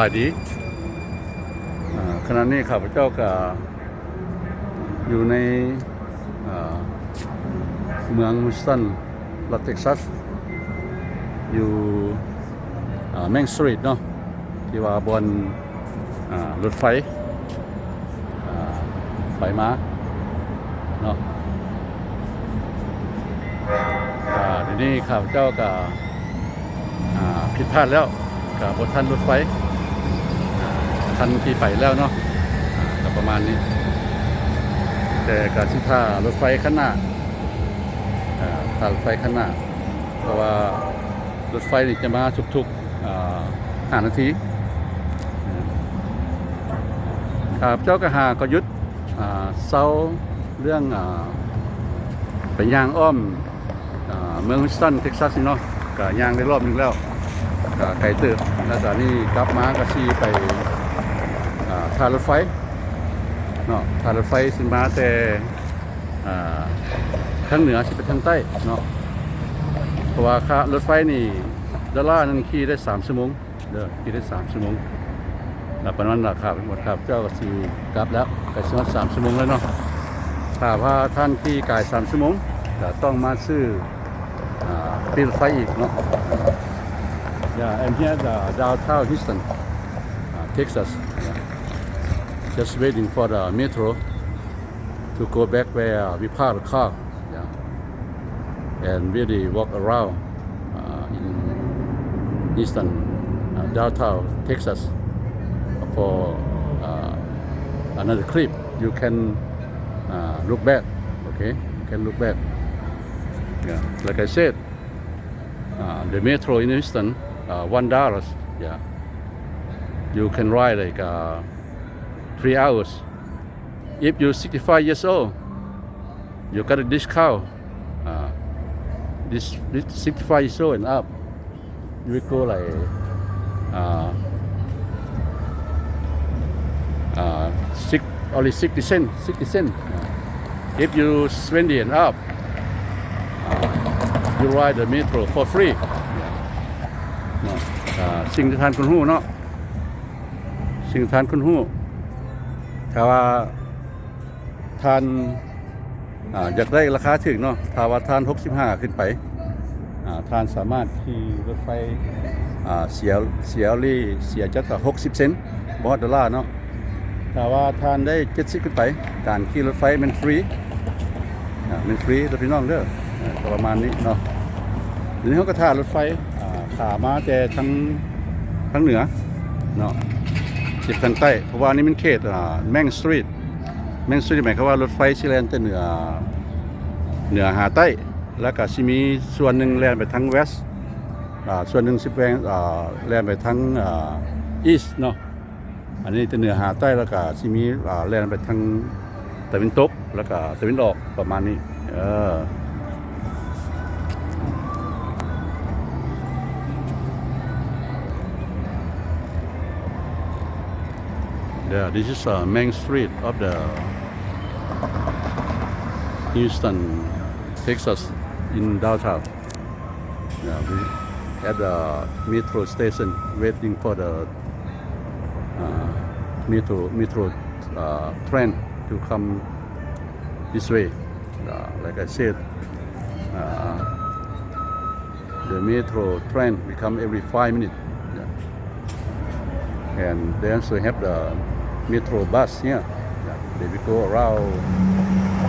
ายดีขณะนี้ข้าพเจ้าก็อยู่ในเมืองฮิวสตันรัฐเท็กซัสอยู่แมงสตรีทเนาะที่ว่าบนรถไฟมาเนาะทีนี้ข้าพเจ้าก็ผิดพลาดแล้วกับบนทันรถไฟทันที่ไปแล้วเนาะก็ประมาณนี้แต่การสิท่ารถไฟข้างหน้าท่ารถไฟข้างหน้าเพราะว่ารถไฟนี่จะมาทุกๆ5 นาทีครับเจ้าก็ก็ยุดเซาเรื่องไปย่างอ้อมเมืองฮิวสตันเท็กซัสนี่เนาะก็ย่างได้รอบนึงแล้วก็ไกลเติบแล้วตอนนี้กลับมาก็สิไปท่ารถไฟเนาะท่ารถไฟสิมาแต่ทางเหนือสิไปทางใต้เนาะเพราะว่าค่ารถไฟนี่ดอลลาร์นึงขี่ได้3 ชั่วโมงเด้อขี่ได้3 ชั่วโมงแล้วประมาณราคาหมดครับเจ้าก็สิกลับแล้วก็สิฮอด3 ชั่วโมงแล้วเนาะถ้าว่าท่านขี่กาย3 ชั่วโมงก็ต้องมาซื้อรถไฟอีกเนาะYeah, I'm here at downtown Houston, Texas. Just waiting for the metro to go back where we parked the car. And really walk around in Houston, downtown Texas for another clip. You can look back, okay? You can look back. Yeah, like I said, the metro in Houston. $1, yeah. You can ride like 3 hours. If you're 65 years old, you got a discount. This 65 years old and up, you will go like only 60 cents. 60 cents. If you 20 and up, you ride the metro for free. สิ่งที่ท่านคุณฮู้เนาะสิ่งที่ท่านคุณฮู้ถ้าว่าท่านอยากได้ราคาถึงเนาะถ้าว่าท่าน65ขึ้นไปท่านสามารถขี่รถไฟเสียจัก60 เซนต์บ่ดอลลาร์เนาะถ้าว่าท่านได้70ขึ้นไปการขี่รถไฟมันฟรีมันฟรีเด้อพี่น้องเด้อประมาณนี้เนาะทีนี้เฮาก็ท่ารถไฟขามาแต่ทางเหนือเนาะสิทางใต้เพราะว่านี่มันเขตแมงสตรีทหมายความว่ารถไฟสิแล่นแต่เหนือหาใต้แล้วก็สิมีส่วนนึงแล่นไปทางเวสต์ส่วนนึงสิแล่นไปทางอีสต์เนาะอันนี้แต่เหนือหาใต้แล้วก็สิมีแล่นไปทางตะวันตกแล้วก็ตะวันออกประมาณนี้Yeah, this is Main Street of the Houston, Texas, in downtown. Yeah, we at the metro station waiting for the metro train to come this way. Like I said, the metro train will come every 5 minutes. Yeah. And they also have the metro bus here. They will go around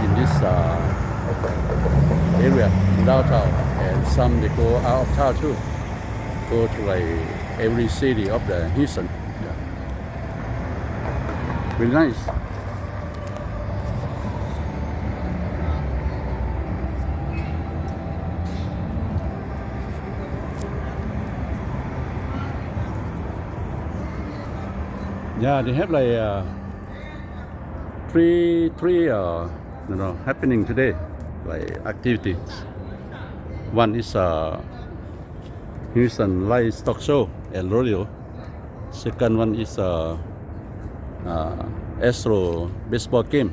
in this area in downtown, and some they go out of town too. Go to like every city of the Houston. Yeah. Very nice. Yeah, they have like three happening today, like activities. One is Houston Livestock Show and Rodeo. Second one is Astro baseball game.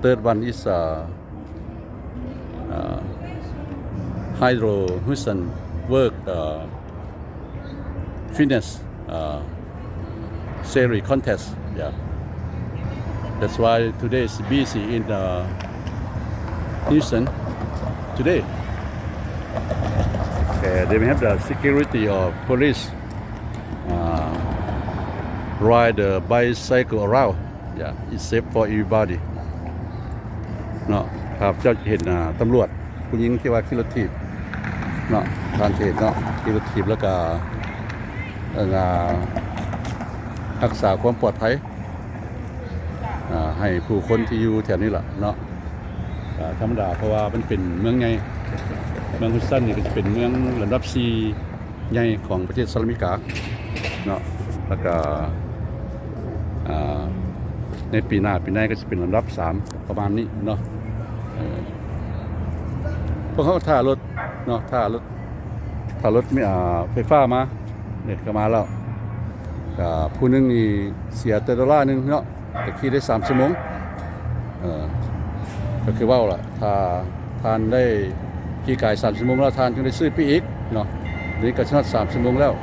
Third one is Hydro Houston work fitness Seri contest. Yeah. That's why today is busy in Houston today. They have the security or police ride the bicycle around. Yeah, it's safe for everybody. เนาะครับเจ้าเห็นตำรวจผู้หญิงที่ว่าขี่รถถีบเนาะทานเห็นเนาะขี่รถถีบแล้วก็รักษาความปลอดภัยให้ผู้คนที่อยู่แถวนี้ล่ะเนาะธรรมดาเพราะว่ามันเป็นเมืองใหญ่เมืองฮุสตันนี่ก็จะเป็นเมืองลำดับ4ใหญ่ของประเทศสหรัฐอเมริกาเนาะแล้วก็ในปีหน้าก็จะเป็นลำดับ3ประมาณนี้เนาะพวกเขาท่ารถเนาะท่ารถไม่ไฟฟ้ามาเนี่ยก็มาแล้วผู้นึงนี่เสีย$1นึงเนาะแต่ขี่ได้3ชั่วโมงก็คือว่าล่ะถ้าทานได้ขี่กาย3ชั่วโมงแล้วทานจึงได้ซื้อปีอีกเนาะนี่ก็ชนะ3ชั่วโมงแล้ว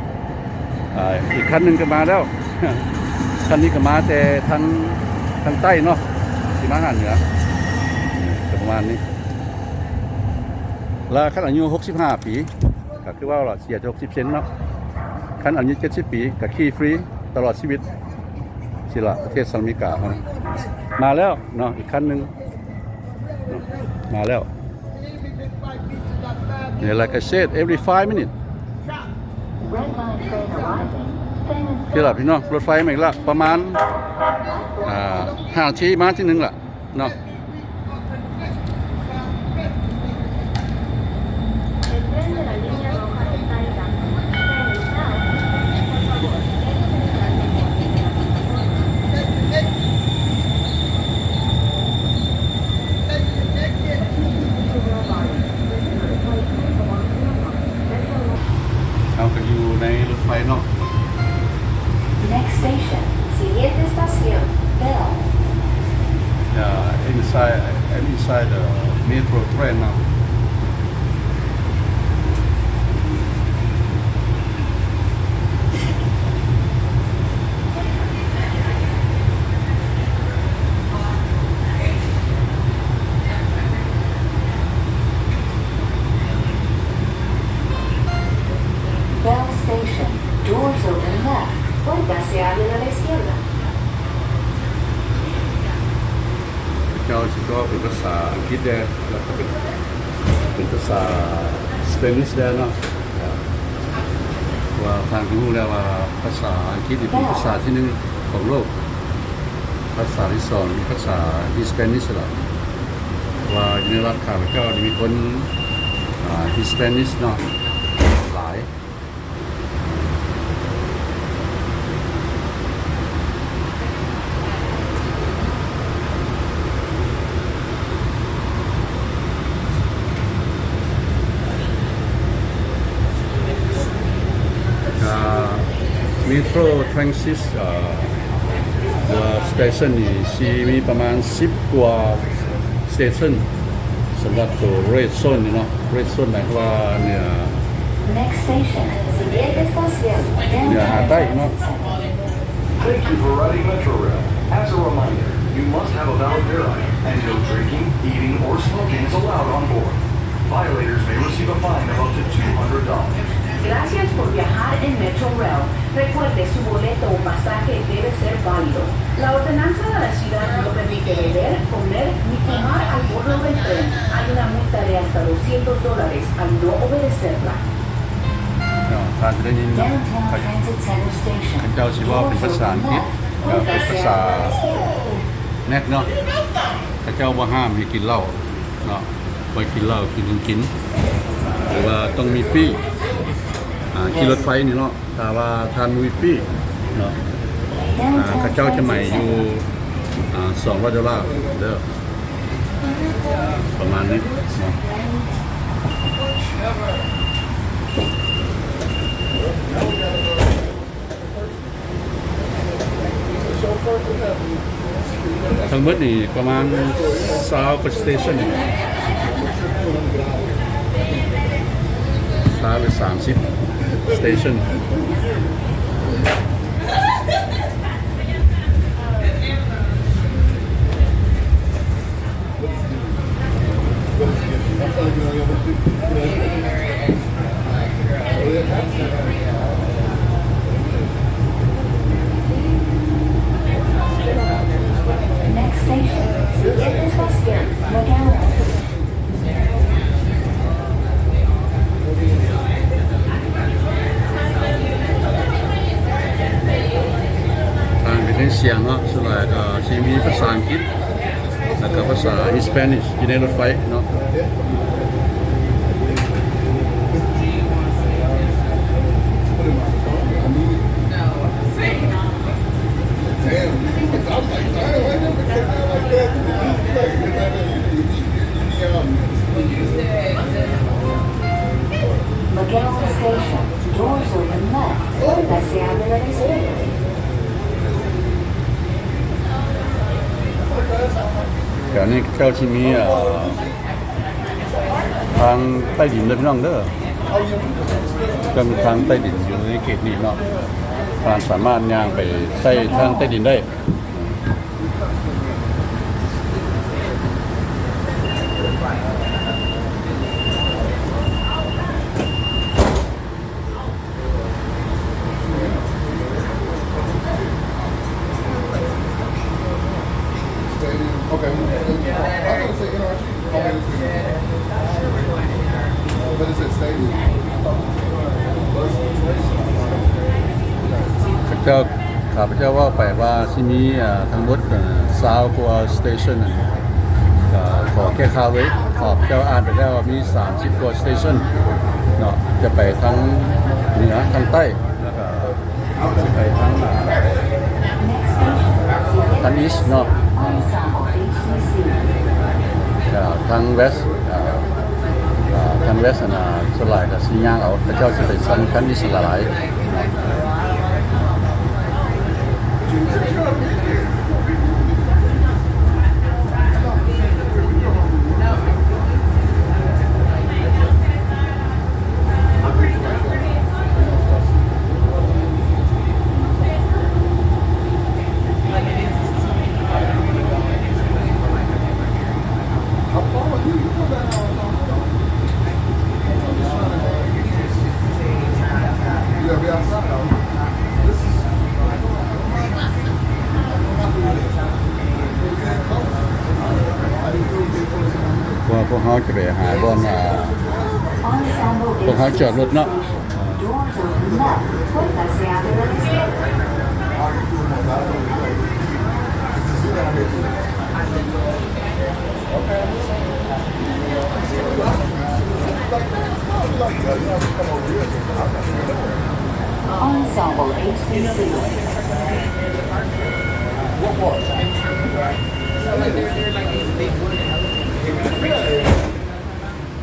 อีกคันนึงก็มาแล้วคันนี้ก็มาแต่ทางใต้เนาะที่มาหาเหนือประมาณนี้แล้วคันอายุ65ปีก็คือว่าล่ะเสีย60เซนต์เนาะคันอายุ70ปีก็ขี่ฟรีตลอดชีวิตสิล่ะประเทศสหรัฐอเมริกามาแล้วเนาะอีกคันนึงมาแล้วเนี่ย like I said every 5 minutes ที่ล่ะพี่น้องรถไฟมาอีกละประมาณ5 นาทีมาที่นึงล่ะเนาะเอาก็อยู่ในรถไฟเนาะ Next station, siguiente estación, Bell. Yeah, inside the metro train now. Bell Station, doors open left. Puertas se abren a la izquierda. เจ้าสิก็เป็นภาษาอังกฤษได้แล้วก็เป็นภาษาสเปนิชได้เนาะว่าทางที่รู้แล้วว่าภาษาอังกฤษนี่เป็นภาษาที่1ของโลกภาษาที่2เป็นภาษาฮิสแปนิชล่ะว่าอยู่ในรัฐข้าพเจ้ามีคนฮิสแปนิชเนาะหลายMetro Transit Station นี่มีประมาณ10กว่า Station สำหรับตัว Red Zone นี่เนาะ Red Zone หมายความว่าเนี่ย Next station, siguiente estación, Bell. เนี่ยหาใต้เนาะ Thank you for riding Metrorail. As a reminder, you must have a valid beer ID, and no drinking, eating, or smoking is allowed on board. Violators may receive a fine of up to $200. Gracias por viajar en Metrorail. Recuerde su boleto o pasaje debe ser válido. La ordenanza de la ciudad no permite beber, comer ni fumar al bordo del tren. Hay una multa de hasta $200 al no obedecerla. ทานจะได้ยิน Downtown Transit Center Station. เจ้าสิว่าเป็นภาษาอังกฤษเป็นภาษาแนกเนาะเจ้าว่าห้ามให้กินเหล้าเนาะบ่กินเหล้ากินหรือว่าต้องมีปี้ขี่รถไฟนี่เนาะถ้าว่าทานมีปี้เนาะเขาเจ้าจะใหม่อยู่$200เด้อประมาณนี้เนาะทั้งหมดนี่ประมาณ20กว่าสเตชัน30 station แล้วก็ภาษา Spanish อยู่ในรถไฟเนาะMagellan Station. Doors open left. Puerta se abre a la izquierda. แถวนี้เจ้าที่มีทางใต้ดินเด้อพี่น้องเด้อจะมีทางใต้ดินอยู่ในเขตนี้เนาะทางสามารถย่างไปใช้ทางใต้ดินได้Okay. I'm going to say NRG. But it said stadium. ข้าพเจ้าว่าไปว่าที่นี้ทั้งหมด20กว่าสเตชันขอแค่ข่าวไว้ขอบเจ้าอ่านไปแล้วว่ามี30กว่าสเตชันเนาะจะไปทั้งเหนือทั้งใต้แล้วก็จะไปทั้งอีสต์เนาะ Ensemble HCC. ทางเวสต์ทางเวสต์น่ะส่วนหลายก็สิย่างเอาพระเจ้าสิไปสันกันอีสต์หลายว่าพวกเขาจะไปหาบอนพ Ensemble วกเขาจอดรถเนาะ Doors open left. Puerta se abre a la izquierda. Ensemble HCC.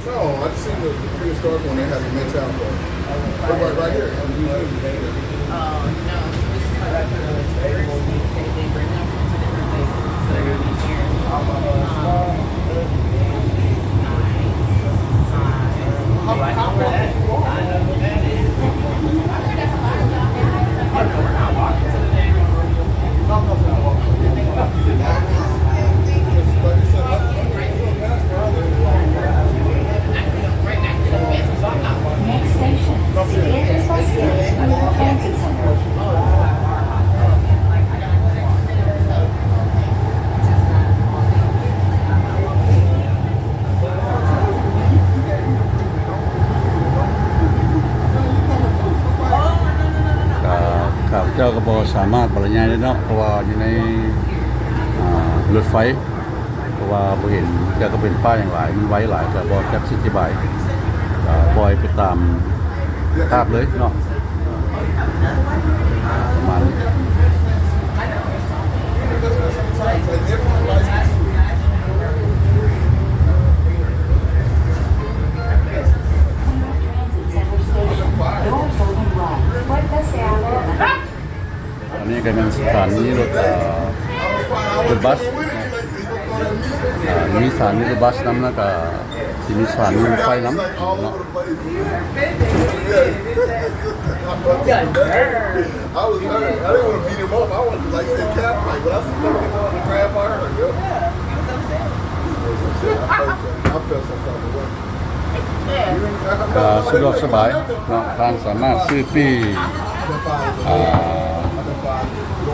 No, I just seen the prehistoric one. They had the Midtown Club. Right here. Next station. Siguiente estación. Transit Center.ข้าพเจ้าก็บ่สามารถบรรยายได้เนาะเพราะว่าอยู่ในรถไฟเพราะว่าบ่เห็นแต่ก็เป็นป้ายอย่างหลายมันไว้หลายก็บ่จักสิอธิบายปล่อยไปตามภาพเลยเนาะประมาณนี้ Doors open right. Puerta se abre a la อันนี้ก็เป็นสถานีรถบัสมีสถานีรถบัสน้ำแล้วก็ที่มีสถานีรถไฟน้ำเนาะ I was hurt. I didn't want to beat him up. I wanted to like say cat fight, but I see him on the grab fire. Like, yep. I felt some type of way. ก็สะดวกสบายเนาะท่านสามารถซื้อปี้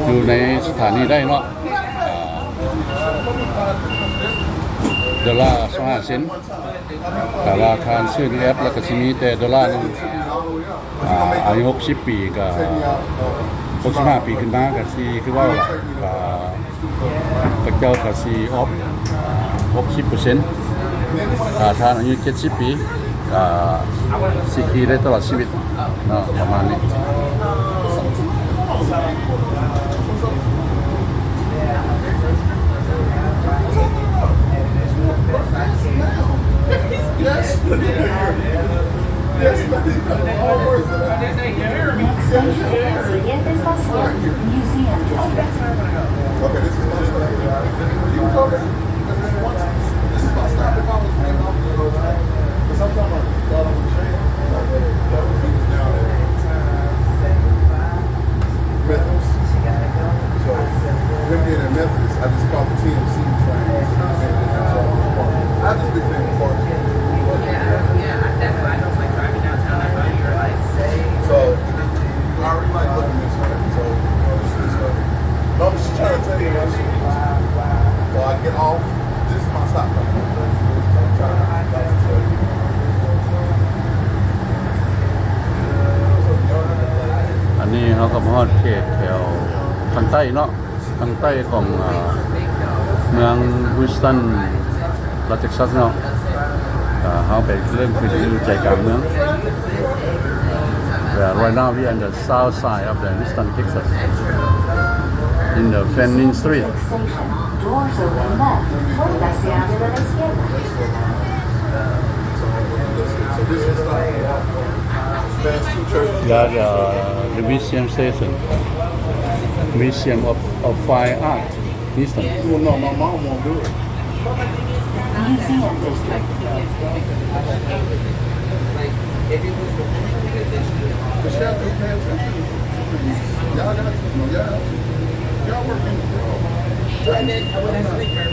อยู่ในสถานีได้เนาะดอลลาร์25เซนต์แต่ราคาซื้อในแอปแล้วก็สิมีแต่ดอลลาร์นึงอายุ60 ปีก็65 ปีขึ้นมาก็สิคือว่าล่ะก็ พระเจ้าก็สิออฟ 60% ถ้าท่านอายุ70 ปีก็สิขี่ได้ตลอดชีวิตเนาะประมาณนี้ Yes. Yes. All words of that. Siguiente estación, Museum. Okay, this is my stop. You can go there. This is my stop. If I was maybe I was gonna go back. But sometimes I thought I would change. That was he was down there. Methodist. So him being in Methodist, I just caught the TMC train. So I just became a part of it. That's why I don't like driving downtown. I thought you were like, So I already like looking this way. So no, I'm just trying to tell you that shit. So I get off. This is my stop. I'm trying to tell you. อันนี้เขาก็มาฮอดเขตแถวทางใต้เนาะทางใต้ของเมืองฮิวสตันรัฐเท็กซัสเนาะเขาไปเริ่มขึ้นอยู่ใจกลางเมือง Right now we are on the south side of the Houston, Texas in the Fanning Street. Station. Doors open left. Puerta se abre a la izquierda. So this is like past two churches. Yeah, the museum station, Museum of Fine Art, Houston. Well, no, my mom won't do it. Museum District. But she has to pay attention. Y'all got to. No, y'all have to. Y'all working. and then when I sleep, her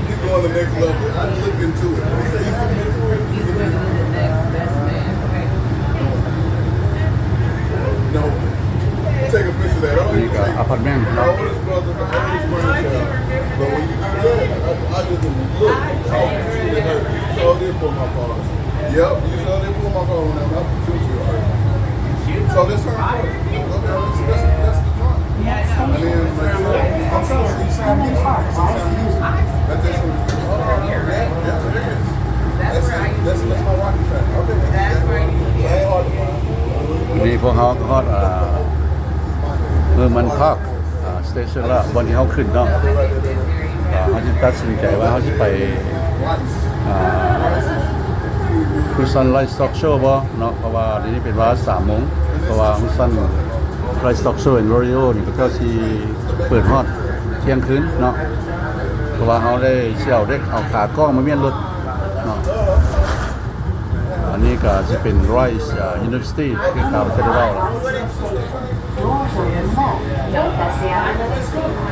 He's going the next level. I look into it. he's going to the next best man. Okay. No. Take a picture of that. I don't นี่ even ก็ take อพาร์ตเมนต์ my เนาะ oldest brother, my oldest grandchild. But when you do that, I just look, talk, shoot at her. You sure did pull my car. Yep, you sure did pull my car when I'm out to shoot you. So that's her part. Okay, that's the part. And then, I'm trying to see Sam Houston. That's just what it's doing. Yeah, it is. That's my rocket track. Okay, That's where you so it ain't hard to find. วันนี้พวกเขาก็ฮอดเมืองมันพาร์คสเตชันละวันที่เขาขึ้นเนาะเขาจะตัดสินใจว่าเขาจะไปฮุสตันไลฟ์สต็อกโชว์บ่เนาะเพราะว่าเดี๋ยวนี้เป็นเวลา 3:00 นเพราะว่าฮุสตันไลฟ์สต็อกโชว์ในโรดิโอนี่ก็สิเปิดฮอดเที่ยงคืนเนาะเพราะว่าเขาได้เชี่ยวเด็กเอาขากล้องมาเมียนรถเนาะอันนี้ก็จะเป็น Rice University คือข่าวจะได้เล่าล่ะ Doors open left. Puerta se abre a la izquierda.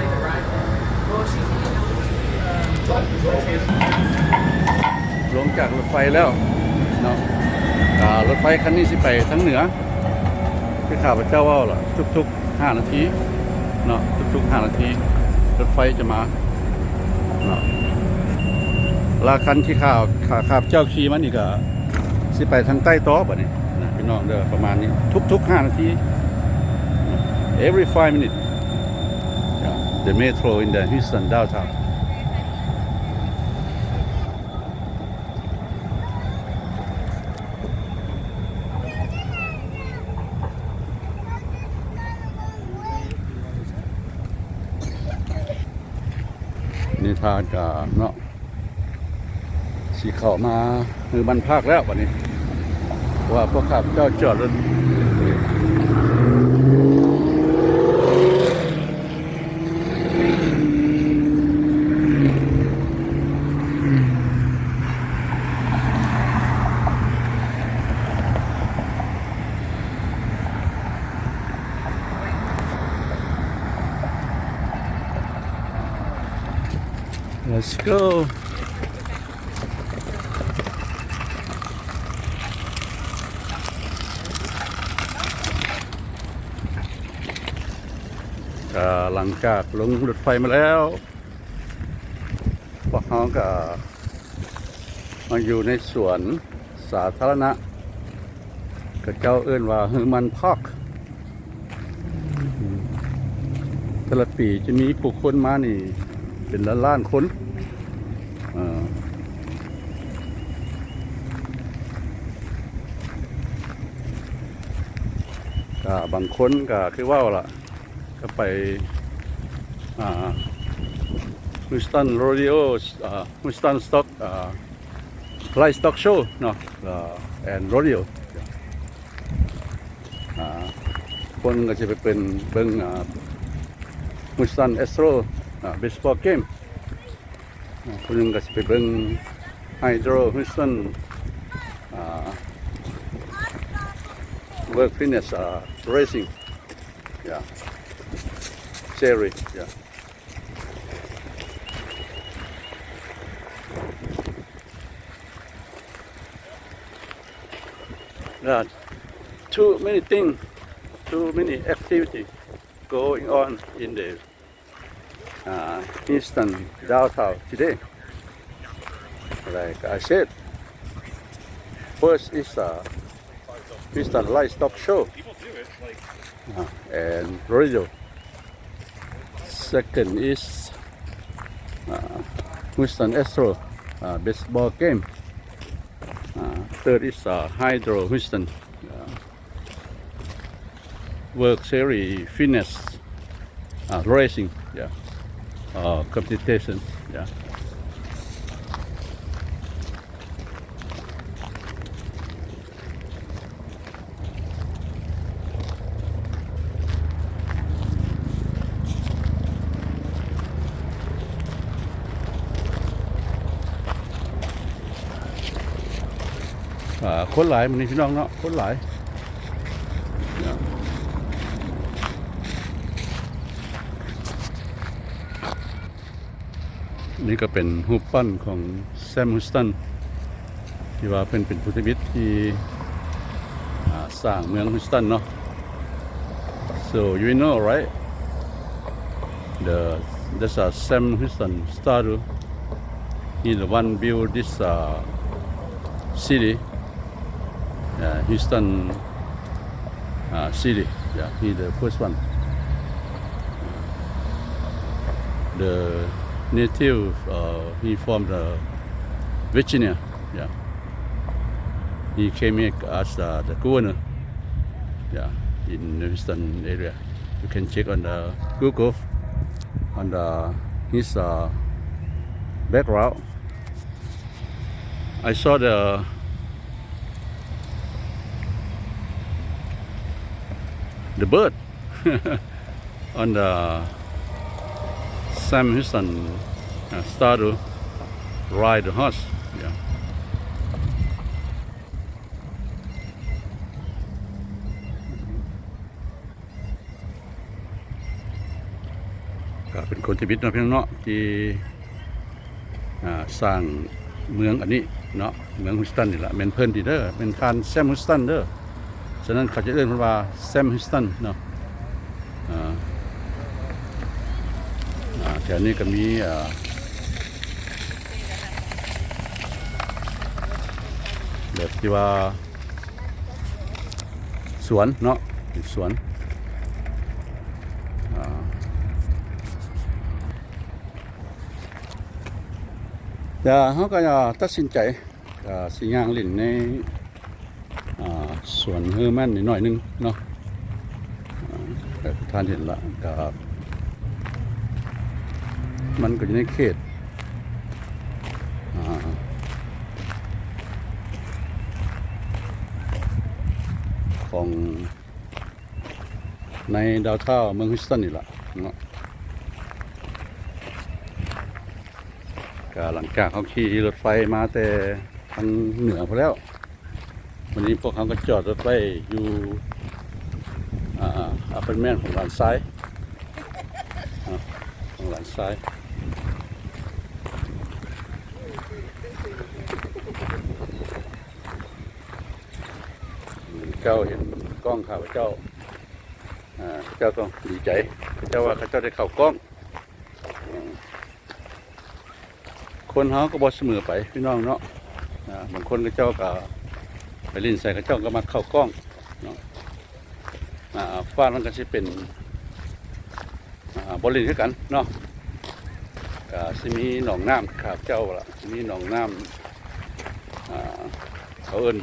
ลงจากรถไฟแล้วเนาะรถไฟคันนี้สิไปทางเหนือคือข่าวพระเจ้าว่าล่ะทุกๆ5 นาทีเนาะทุกๆ5 นาทีรถไฟจะมาเนาะลาคันที่ข่าวเจ้าขี่มันนี่ก็สิไปทางใต้ต่อบัดนี้นะพี่น้องเด้อประมาณนี้ทุกๆ5 นาที every 5 minutes the metro in the Houston downtown นิทานกาเนาะสีเข้ามาคือมันภาคแล้ววันนี้ว่าพวกข้าพเจ้าจอดรถ Let's go หลังจากลงรถไฟมาแล้วพวก เฮาก็มาอยู่ในสวนสาธารณะก็เจ้าเอิ้นว่าฮือมันพอกแต่ละปีจะมีผู้คนมานี่เป็นล้านๆคนก็บางคนก็คือว่าล่ะก็ไปHouston Rodeo Houston Stock Livestock Show เนาะand Rodeo คนก็จะไปเป็นเบิ่งHouston Astro baseball game คนนึงก็จะไปเบิ่ง Hydro Houston work fitness racing yeah series yeah too many things too many activities going on in the Houston downtown today like I said first is Houston Livestock Show and Rodeo. Second is Houston Astro baseball game. Third is Hydro Houston Work Series Fitness Racing competition. Yeah.คนหลายมื้อนี้พี่น้องเนาะคนหลายนี่ก็เป็นรูปปั้นของแซมฮูสตันที่ว่าเป็นผู้ชีวิตที่สร้างเมืองฮูสตันเนาะ so you know right there's a Sam Houston statue he the one build this city Houston city yeah he the first one the native he from the Virginia yeah he came here as the governor yeah in the Houston area you can check on the Google on his background I saw the bird on the Sam Houston statue ride the horse yeahก็เป็นคนชีวิตเนาะพี่น้องเนาะที่สร้างเมืองอันนี้เนาะเมืองฮุสตันนี่ล่ะแม่นเพิ่นดีเด้อเป็นทานแซมฮุสตันเด้อฉะนั้นเขาจะเรียกมันว่าแซมฮิสตันเนาะแถวนี้ก็มีแบบที่ว่าสวนเนาะสวนแต่เขาก็จะตัดสินใจสิย่างเล่นในสวนเฮอร์แมนนิดหน่อยนึงเนาะแต่ท่านเห็นละกับมันก็อยู่ในเขตของในดาวเท่าเมืองฮิวสตันนี่ละเนาะก็หลังจากเขาขี่รถไฟมาแต่ทางเหนือพอแล้ววันนี้พวกเขาก็จอดรถไฟอยู่อพาร์ตเมนต์ของหลานซ้ายของหลานซ้ายเจ้าเห็นกล้องข่าวเจ้าเจ้าต้องดีใจเจ้าว่าเขาเจ้าได้เข้ากล้องค คนเฮาก็บ่เสมอไปพี่น้องเนาะบางคนก็เจ้าก็ไปลิ้นใส่ก็เจ้าก็มาเข้ากล้องเนาะฟ้ามันก็สิเป็นบ่ลิ้นคือกันเนาะก็สิมีหนองน้ำครับเจ้าล่ะสิมีหนองน้ำเขาเอิ้น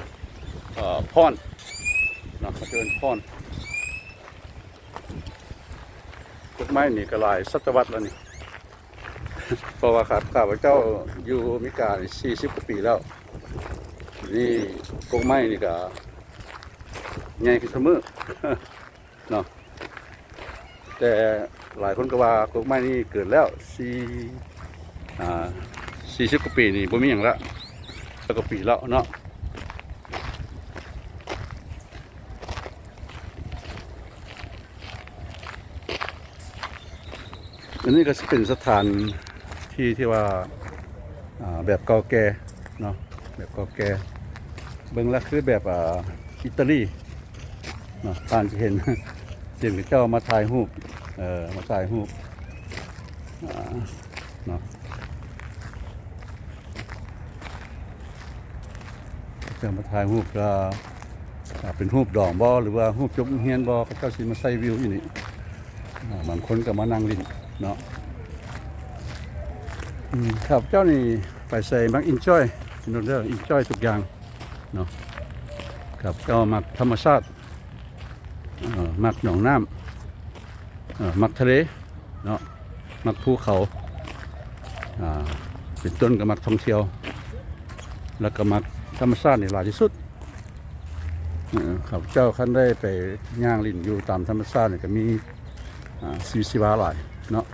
พรเนาะเขาเอิ้นพรต้นไม้นี่ก็หลายศตวรรษแล้วนี่ เพราะว่าข้าพเจ้าอยู่อเมริกา40กว่าปีแล้วนี่ต้นไม้นี่ก็ใหญ่ขึ้นเสมอ เนาะแต่หลายคนก็ว่าต้นไม้นี่เกิดแล้ว40กว่าปีนี่บ่มีหยังละแล้วก็ปีแล้วเนาะอันนี้ก็เป็นสถานที่ว่าแบบเก่าแก่เนาะแบบเก่าแก่เบิ่งแล้วคือแบบอิตาลีเนาะท่านจะเห็น เสียงเจ้ามาถ่ายรูปมาถ่ายรูปเนาะจะมาถ่ายรูปก็เป็นรูปดอกบ่หรือว่ารูปจบเฮียนบ่เขาเจ้าสิมาใส่วิวอยู่นี่บางคนก็มานั่งลิ้นเนาะครับเจ้านี่ไปใส่มัก enjoy พี่น้องเด้อ enjoy ทุกอย่างเนาะครับเจ้ามักธรรมชาติมักหนองน้ำมักทะเลเนาะมักภูเขาเป็นต้นก็มักท่องเที่ยวแล้วก็มักธรรมชาตินี่หลายที่สุดครับเจ้าคันได้ไปย่างลิ้นอยู่ตามธรรมชาตินี่ก็มีชีวาหลายเนาะ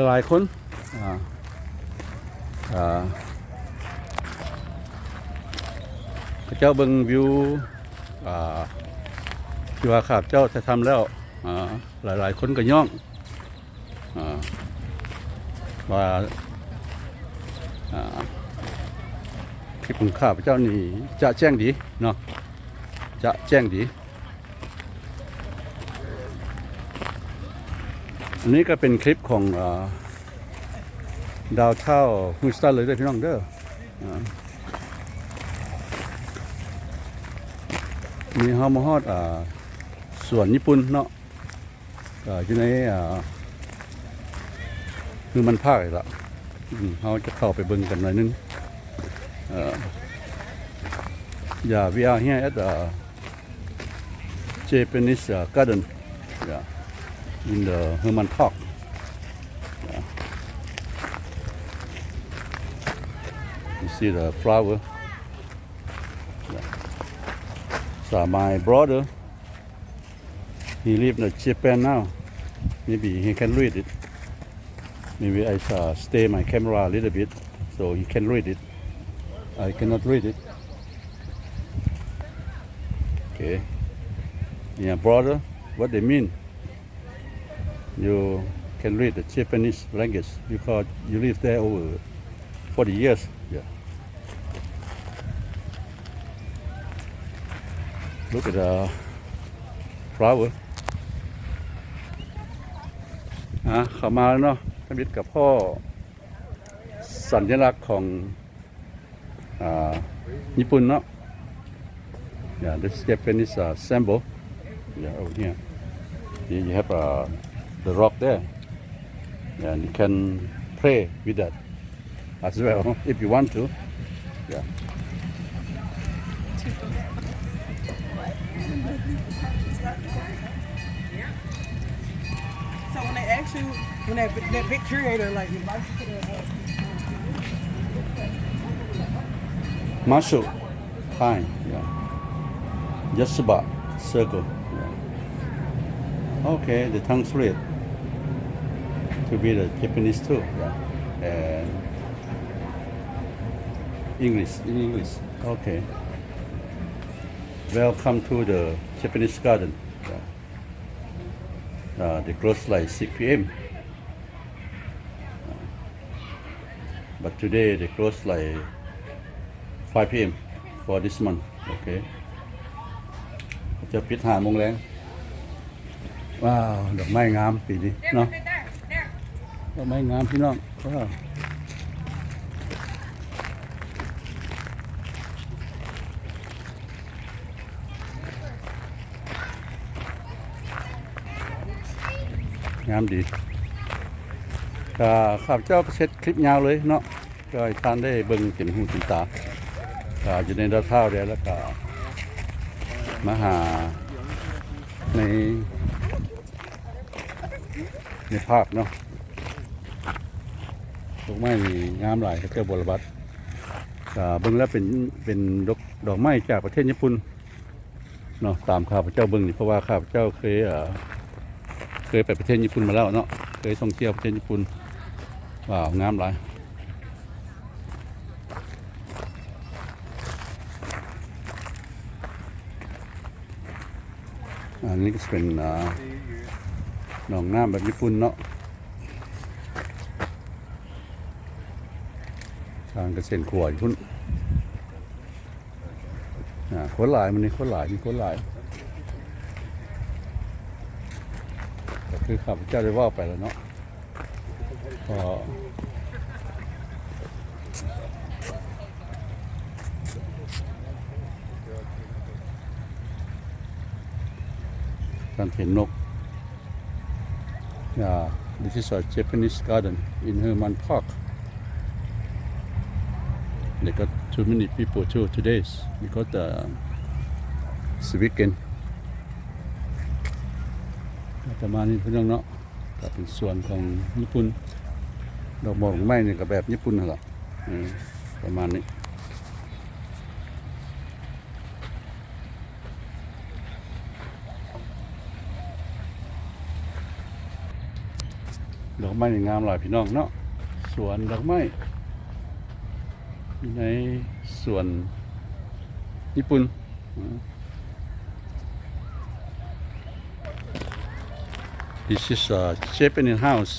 หลายคนเจ้าเบิ่งวิวที่ว่าข้าพเจ้าจะทำแล้วหลายคนก็ย่องว่าคลิปของข้าพเจ้านี่จะแจ้งดีเนาะจะแจ้งดีอันนี้ก็เป็นคลิปของดาวเท่าฮูสตันเลยด้วยพี่น้องเด้อมีเฮามาฮอดสวนญี่ปุ่นเนาะอยู่ในคือมันภาคละเฮาจะเข้าไปเบิ่งกันหน่อยนึงwe are here at Japanese garden in the Herman Park. You see the flower. So my brother, he lives in Japan now. Maybe he can read it. Maybe I stay my camera a little bit so he can read it. I cannot read it. Okay. Yeah, brother, what they mean?You can read the Japanese language because you live there over 40 years. Yeah. Look at the flower. เข้ามาแล้วเนาะทมิตกับพ่อสัญลักษณ์ของญี่ปุ่นเนาะ Yeah, this Japanese symbol. Yeah, over here. You have the rock there, and you can pray with that as well if you want to. Yeah. So when they ask you, when that big curator like invites you to their Marshall Pine, yeah. Yasuba Circle. Okay, the translate to be the Japanese too, yeah. And English, in English. Okay. Welcome to the Japanese garden. Yeah. They close like 6 p.m. But today they close like 5 p.m. for this month. Okay. จะปิด5 โมงแรงว้าวดอกไม้งามปีนี้เนาะ ดอกไม้งามพี่น้องว้าวงามดีข้าพเจ้าก็เช็ดคลิปยาวเลยเนาะก็ให้ท่านได้เบิ่งเต็มหูเต็มตาอยู่ในดาวเท่าเดียวแล้วก็มาหาในภาคเนาะดอกไม้นี่งามหลายเขาเจ้าบรบัตเบิ่งแล้วเป็นดอกไม้จากประเทศญี่ปุ่นเนาะตามข้าพเจ้าเบิ่งนี่เพราะว่าข้าพเจ้าเคยไปประเทศญี่ปุ่นมาแล้วเนาะเคยท่องเที่ยวประเทศญี่ปุ่นว้าวงามหลายอันนี้ก็เป็นหนองน้ำแบบญี่ปุ่นเนาะทางกระเซ็นขวดพุ่นคนหลายมันนี่คนหลายมีคนหลายก็คือข้าพเจ้าได้ว่าไปแล้วเนาะก็การเห็นนกthis is a Japanese garden in Herman Park. They got too many people today because it's weekend. ประมาณนี้พี่น้องเนาะก็เป็นส่วนของญี่ปุ่นดอกไม้นี่ก็แบบญี่ปุ่นนั่นแหละประมาณนี้ดอกไม้งามหลายพี่น้องเนาะสวนดอกไม้ในสวนญี่ปุ่นThis is a Japanese house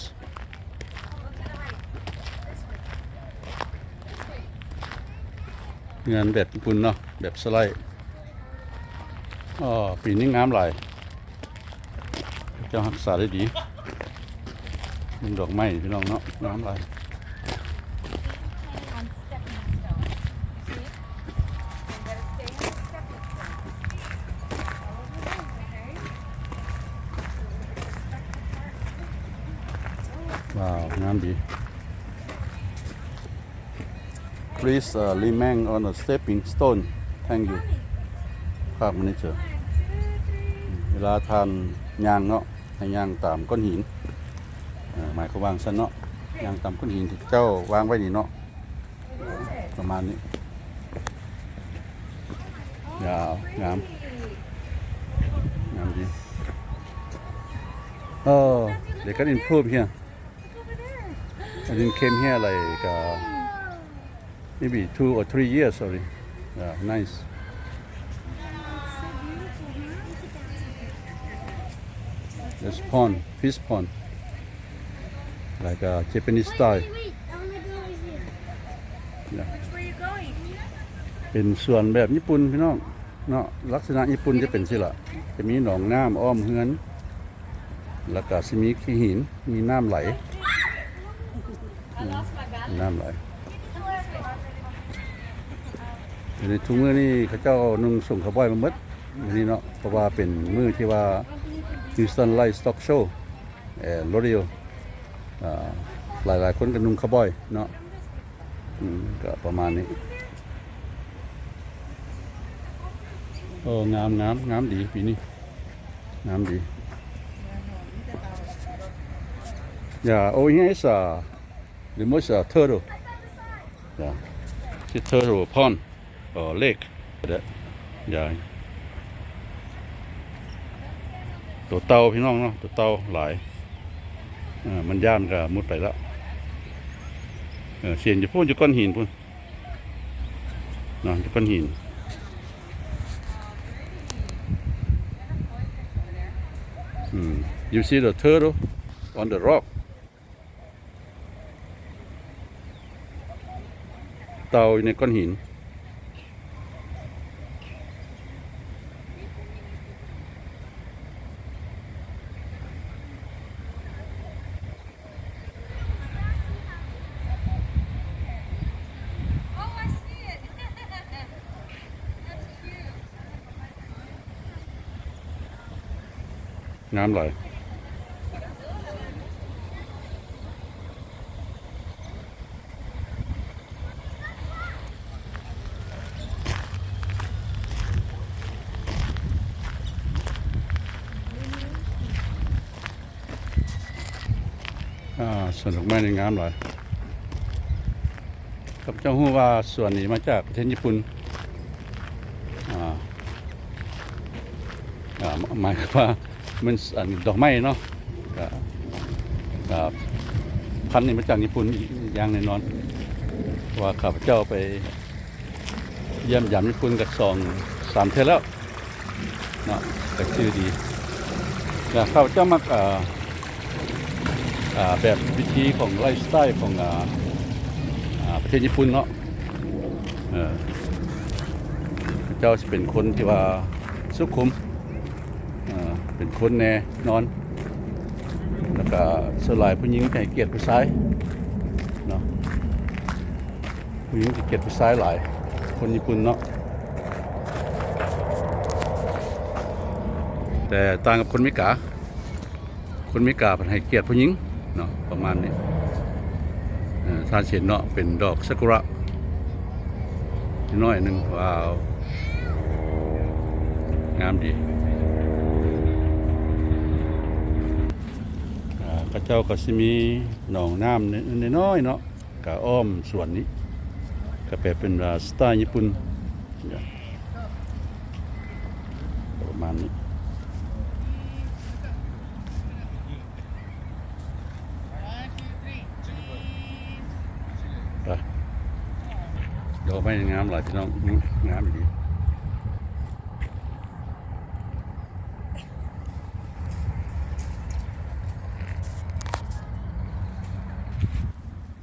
งานแบบญี่ปุ่นเนาะแบบสไลด์ปีนี้งามหลายเจ้ารักษาได้ดีดอกไม้พี่น้องเนาะงามหลายว้าวงามดี Please remain on a stepping stone thank you ครับมันนี่เจอเวลาทานย่างเนาะให้ย่างตามก้อนหินหมายความว่าซั่นเนาะย่างตามก้อนหินที่เจ้าวางไว้นี่เนาะประมาณนี้ยาวงามดีthey can improve here I didn't came here like maybe 2 or 3 years already. Yeah, nice. There's pond, fish pond, like a Japanese style. Wait, I want to go over here. Yeah. Where are you going? เป็นส่วนแบบญี่ปุ่นพี่น้องเนาะลักษณะญี่ปุ่นจะเป็นสิล่ะจะมีหนองน้ำอ้อมเฮือนแล้วก็สิมีขี้หินมีน้ำไหลน้ำไหลในทุกมื้อนี้เขาเจ้านุ่งส่งขบอยมาหมดนี่เนาะเพราะว่าเป็นมื้อที่ว่า Houston Livestock Show rodeo หลายๆคนก็นุ่งขบอยเนาะก็ประมาณนี้งามดีปีนี้งามดีover here is the most turtle. Yeah, it's turtle pond or lake. Yeah. ตัวเต่าพี่น้องเนาะตัวเต่าหลายมันย่านก็มุดไปแล้วเสียนจะพูดจะก้อนหินพุ่นเนาะจะก้อนหินYou see the turtle on the rock. เต่าอยู่ในก้อนหิน งามหลายส่วนดอกไม้นี่งามหลายครับเจ้าฮู้ว่าส่วนนี้มาจากประเทศญี่ปุ่นหมายความว่ามันดอกไม้เนาะพันธุ์นี้มาจากญี่ปุ่นอย่างแน่นอนว่าข้าพเจ้าไปเยี่ยมยามญี่ปุ่นกับ2-3เทื่อแล้วเนาะก็ชื่อดีข้าพเจ้ามักแบบวิธีของไลฟ์สไตล์ของประเทศญี่ปุ่นเนาะเจ้าสิเป็นคนที่ว่าสุขุมเป็นคนแน่นอนแล้วก็สลายผู้หญิงให้เกียรติผู้ชายเนาะผู้หญิงให้เกียรติผู้ชายหลายคนญี่ปุ่นเนาะแต่ต่างกับคนเมกาเพิ่นให้เกียรติผู้หญิงเนาะประมาณนี้ท่านเห็นเนาะเป็นดอกซากุระน้อยนึงว้าวงามดีพระเจ้าก็สิมีหนองน้ำน้อยๆเนาะก็อ้อมสวนนี้ก็เป็นสไตล์ญี่ปุ่นประมาณนี้ไปดอกไม้งามหลายพี่น้องงามดี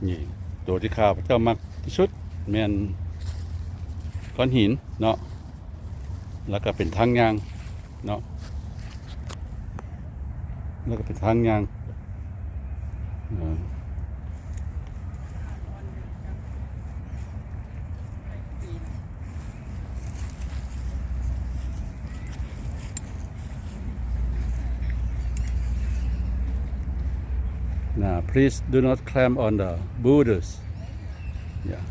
นี่ตัวที่ข้าพเจ้ามักที่สุดแม่นก้อนหินเนาะแล้วก็เป็นทางยางเนาะแล้วก็เป็นทางยางplease do not climb on the boulders. Yeah,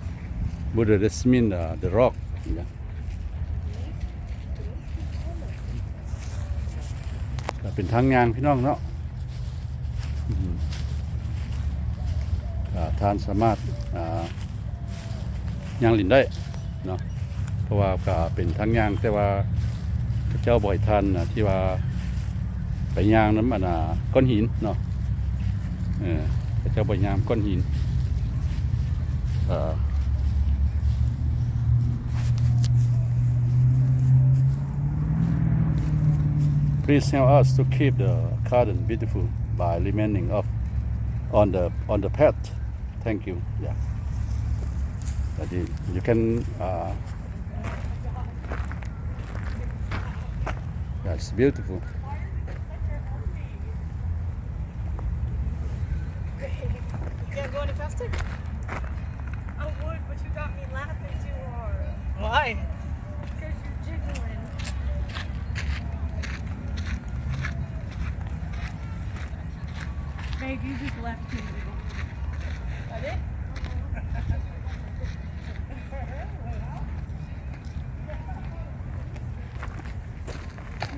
boulder this mean the rock. Yeah. ก็เป็นทางยางพี่น้องเนาะท่านสามารถย่างลินได้เนาะเพราะว่าก็เป็นทางยางแต่ว่าเจ้าบ่อยท่านที่ว่าไปย่างน้ำก้อนหินเนาะเจ้าบ่อยยามก้อนหินPlease help us to keep the garden beautiful by remaining on the path. Thank you. Yeah. You can that's beautiful. Go any faster? I would, but you got me laughing too hard. Why? Because you're jiggling. Babe, you just left me. I did?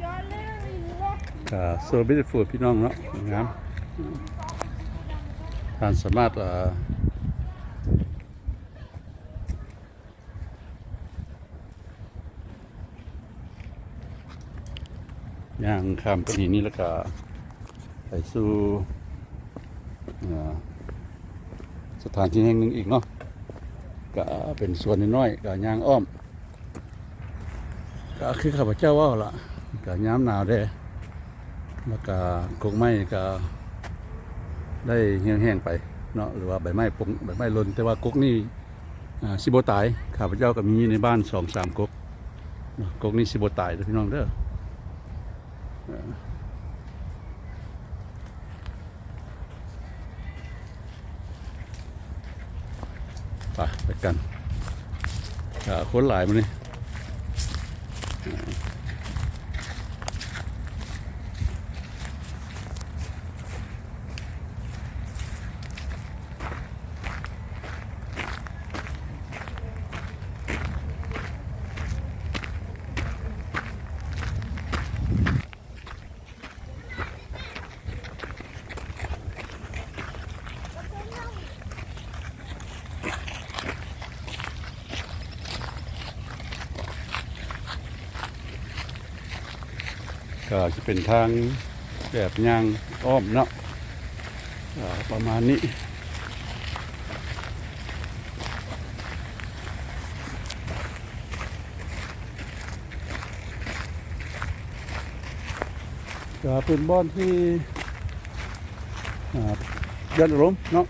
Y'all literally left me. So beautiful พี่น้องเนาะงามท่านสามารถย่างข้ามก้อนหินนี้แล้วก็ไปสู่สถานที่แห่งหนึ่งอีกเนาะก็เป็นสวนน้อยๆก็ย่างอ้อมก็คือข้าพเจ้าว่าล่ะก็ยามหนาวได้แล้วก็กงไม้ก็ได้แห้งๆไปเนาะหรือว่าใบไม้ใบไม้หล่นแต่ว่ากกนี่สิบ่ตายข้าพเจ้าก็มีในบ้าน 2-3 กกกกนี่สิบ่ตายเด้อพี่น้องเด้อไปกันคนหลายมื้อนี้ ก็จะเป็นทางแบบย่างอ้อมเนาะประมาณนี้ก็เป็นบ้านที่ยันลมเนาะ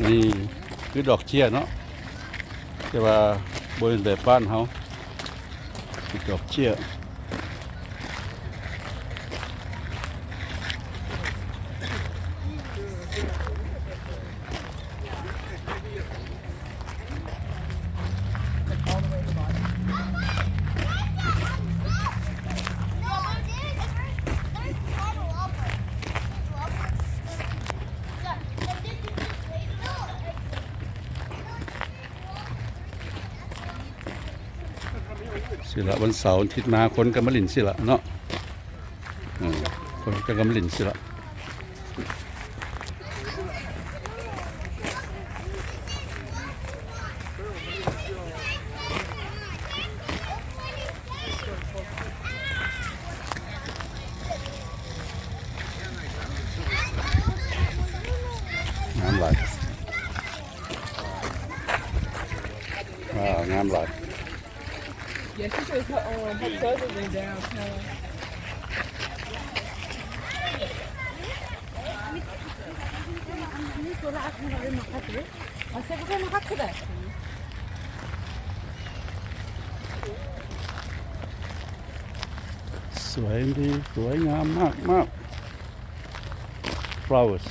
นี่คือดอกเชี่ยเนาะแต่ว่าบนแบบบ้านเขาคือดอกเชี่ยสิละวันเสาร์อาทิตย์มาคนก็มาเล่นสิละเนาะคนก็มาเล่นสิละน้ำไหลน้ำไหลYeah, she says her cousin went downtown. Sweet ดีสวยงามมาก flowers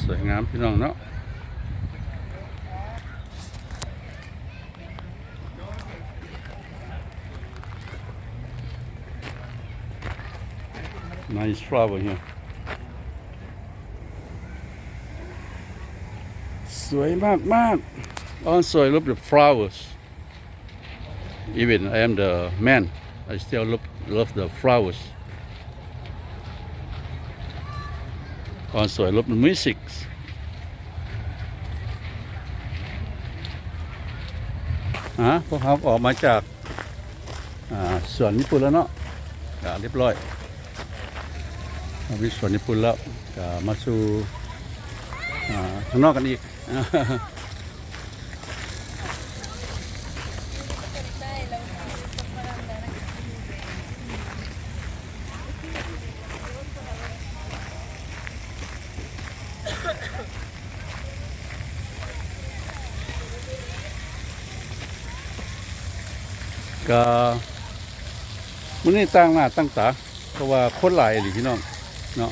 สวยงามพี่น้องเนาะnice flower here สวยมาก also I love the flowers even I am the man I still love the flowers also I love the music พวกเขาออกมาจากสวนญี่ปุ่นแล้วเนาะเรียบร้อยวิสวนญี่ปุ่นแล้วก็มาสู่ข้างนอกกันอีกก็มื้อนี้ตั้งหน้าตั้งตาเพราะว่าคนหลายอีหลีพี่น้องเนาะ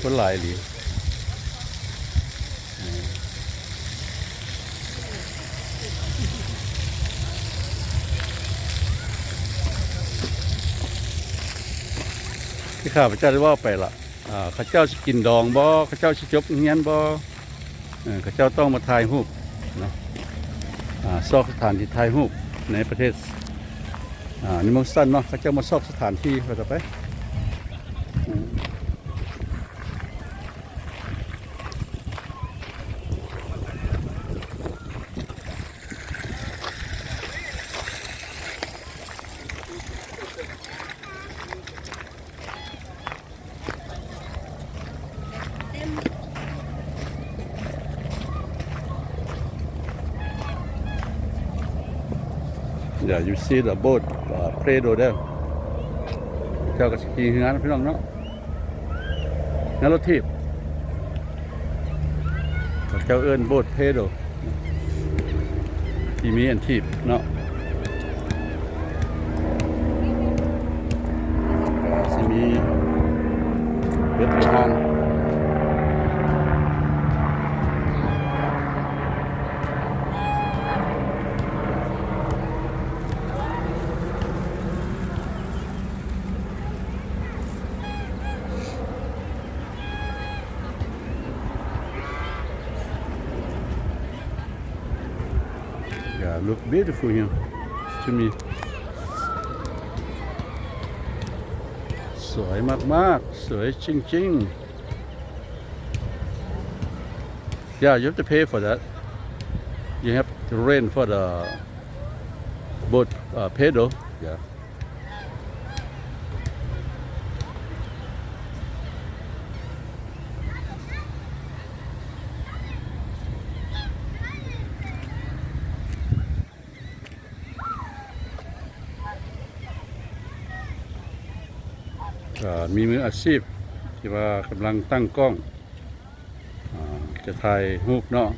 คนหลายอีหลีที่ข้าพเจ้าได้ว่าไปล่ะข้าเจ้าสิกินดองบ่ข้าเจ้าสิจบเรียนบ่ข้าเจ้าต้องมาถ่ายรูปเนาะซอกสถานที่ถ่ายรูปในประเทศนิมสันเนาะเขาจะมาซอกสถานที่เราจะไปYeah, you see the boat Prado there เจ้าก็สกีงานพี่น้องเนาะงั้นรถทีบเจ้าเอิ้นโบส Prado ที่มีอันทีบเนาะสิมีเบ็ดทาง look beautiful here to me สวยมากๆสวยจริงๆ Yeah, you have to pay for that. You have to rent for the boat pedal. Yeah.มีมืออาชีพที่ว่ากำลังตั้งกล้องจะถ่ายรูปเนาะ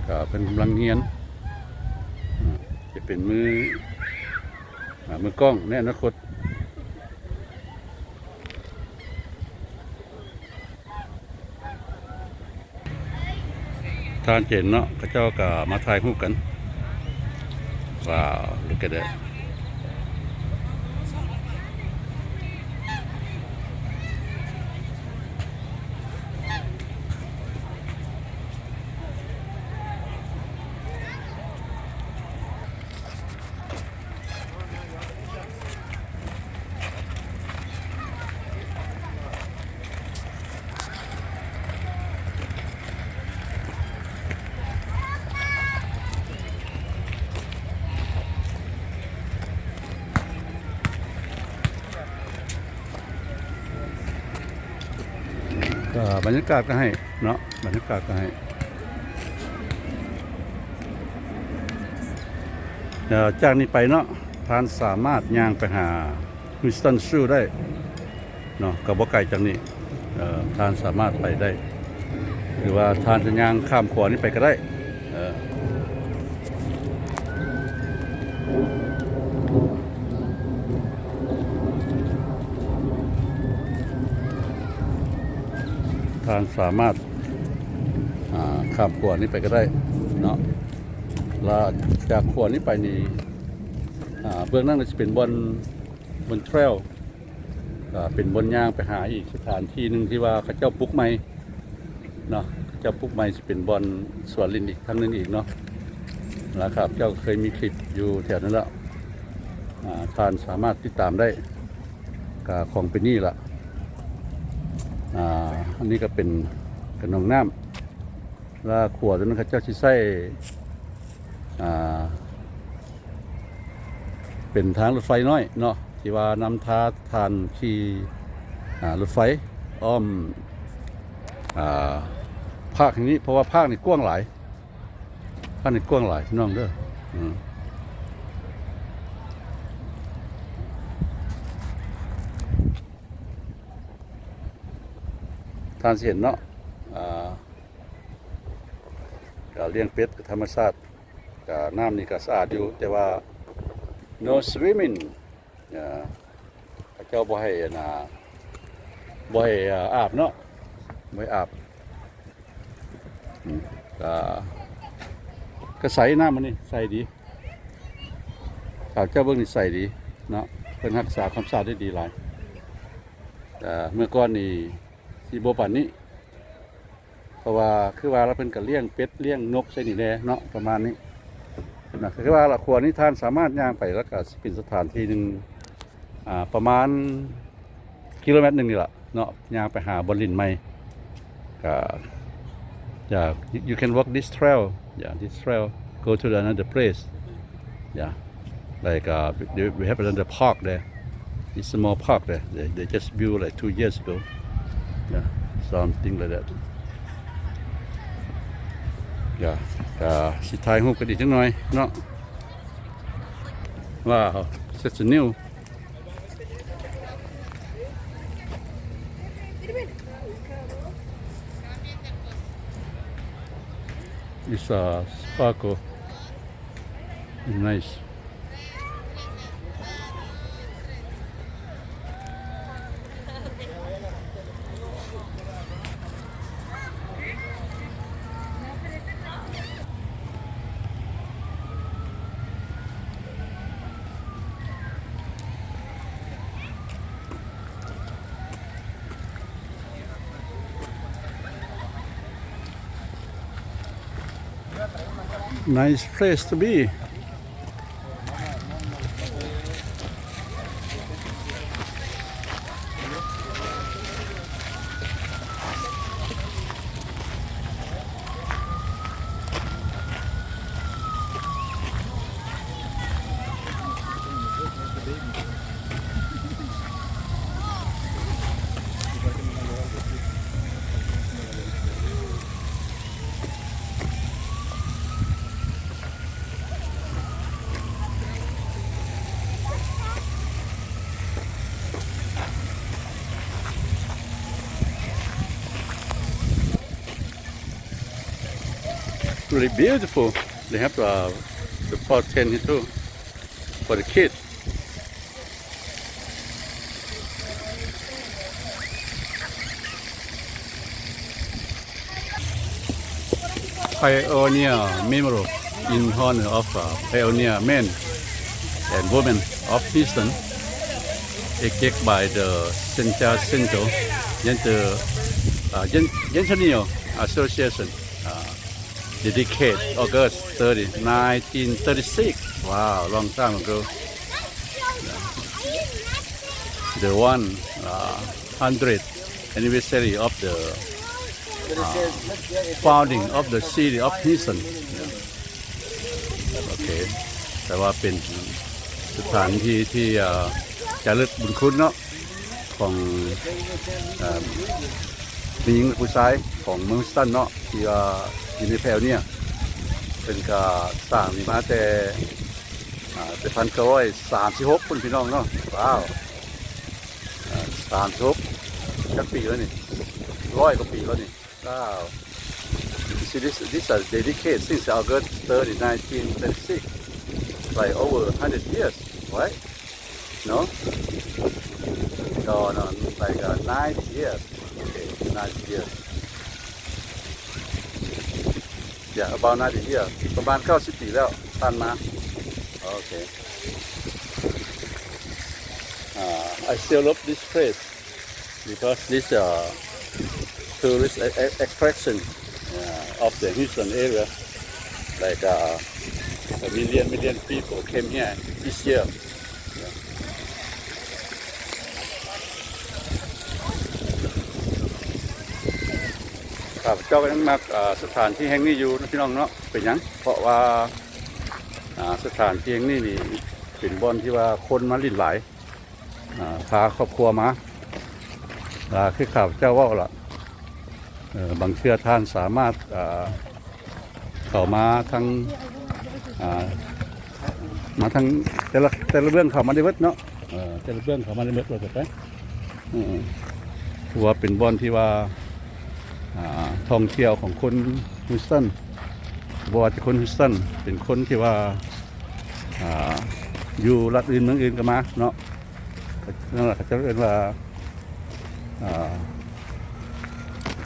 ก็เป็นกำลังเรียนจะเป็นมือกล้องในอนาคตทานเจนเนาะเขาเจ้าก็มาถ่ายรูปกันว้าว look at thatบรรยากาศก็ให้เนาะบรรยากาศก็ให้จากนี้ไปเนาะท่านสามารถย่างไปหาวิสตันซูได้เนาะก็บ่ไกลจากนี้ท่านสามารถไปได้หรือว่าท่านจะย่างข้ามขวานี้ไปก็ได้ท่านสามารถข้ามขวานี้ไปก็ได้เนาะแล้วจากขวานี้ไปนี่เบื้องนั้นจะเป็นบนเทรลเป็นบนย่างไปหาอีกสถานที่หนึ่งที่ว่าเขาเจ้าปลูกไม้เนาะเขาเจ้าปลูกไม้จะเป็นบอนสวนลินอีกครั้งนึงอีกเนาะนะครับเจ้าเคยมีคลิปอยู่แถวนั้นแล้วท่านสามารถติดตามได้ของเป็นนี่ละอันนี้ก็เป็นกระนองน้ำแล้วขวดนั้นเขาเจ้าชิใส่เป็นทางรถไฟน้อยเนาะที่ว่านำทานขี่รถไฟอ้อมภาคนี้เพราะว่าภาคนี้กว้างหลายภาคนี้กว้างหลายพี่น้องเด้อทานเห็นเนาะเลี้ยงเป็ดกับธรรมชาติกับน้ำนี่ก็สะอาดอยู่แต่ว่า no swimming เจ้าบ่ให้อาบเนาะบ่ให้อาบก็ใสน้ำมันนี่ใสดีเจ้าเบิ่งนี่ใสดีเนาะเพิ่นรักษาความสะอาดได้ดีหลายแต่เมื่อก่อนนี่สิบ่ปานนี้เพราะว่าคือว่าเราเพิ่นก็เลี้ยงเป็ดเลี้ยงนกใส่นี่แหละเนาะประมาณนี้นะคือว่าละครัวนี้ท่านสามารถย่างไปแล้วก็เป็นสถานที่หนึ่งประมาณกิโลเมตรหนึ่งนี่แหละเนาะย่างไปหาบนลินใหม่ก็you can walk this trail this trail go to another place like we have another park there it's small park there they just built like 2 years ago something like thatสิถ่ายรูปกันอีกจังหน่อยเนาะว้าว such a new it's a sparkle nice nice place to be. Really beautiful. They have the fountain here too for the kids. Pioneer Memorial in honor of pioneer men and women of Houston, erected by the St. Charles Centennial Association. Dedicated August 30, 1936. Wow, long time ago. The 100th anniversary of the founding of the city of Houston. Okay. แต่ว่าเป็นสถานที่ที่จะระลึกบุญคุณเนาะของผู้หญิงผู้ชายของเมืองฮิวสตันเนาะที่อยู่ในแถวเนี่ยเป็นการสร้างมาแต่1936คุณพี่น้องเนาะว้าว36จักปีแล้วนี่100กว่าปีแล้วนี่ว้าว This is dedicated since August 30, 1936 like over 100 years right no like 90 years okay 90 years Yeah, about 90 years. ประมาณ90 ปีแล้วผ่านมา Okay. I still love this place because this tourist attraction of the Houston area. Like a million people came here this year.เจ้าก็ยังมักสถานที่แห่งนี้อยู่นะพี่น้องเนาะเป็นหยังเพราะว่าสถานที่แห่งนี้นี่เป็นบ่อนที่ว่าคนมาลิ้นหลายพาครอบครัวมาคือข้าพเจ้าว่าล่ะบางเทื่อท่านสามารถเข้ามาทางแต่ละเรื่องเข้ามาได้เบิดเนาะแต่ละเรื่องเข้ามาได้เบิดว่าจะไปว่าเป็นบ่อนที่ว่าท่องเที่ยวของคนฮิวสตันบ่ว่าจะคนฮิวสตันเป็นคนที่ว่าอยู่รัฐอื่นเมืองอื่นก็มาเนาะนั่นแหละเขาจะเรียกว่า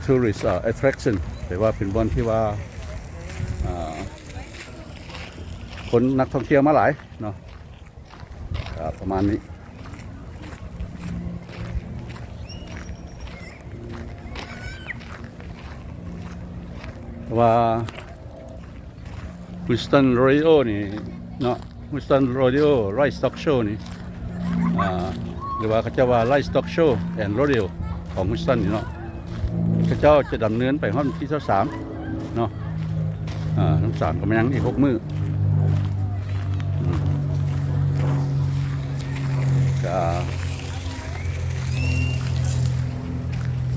tourist attraction แต่ว่าเป็นบ่อนที่ว่าคนนักท่องเที่ยวมาหลายเนาะประมาณนี้ว่า Houston Rodeo นี่เนาะ Houston Rodeo Livestock Show นี่หรือว่าเขาจะว่า Livestock Show and Rodeo ของ Houston นี่เนาะเขาเจ้าจะดำเนินไปวันที่23เนาะ23ก็ยังอีก6มื้อ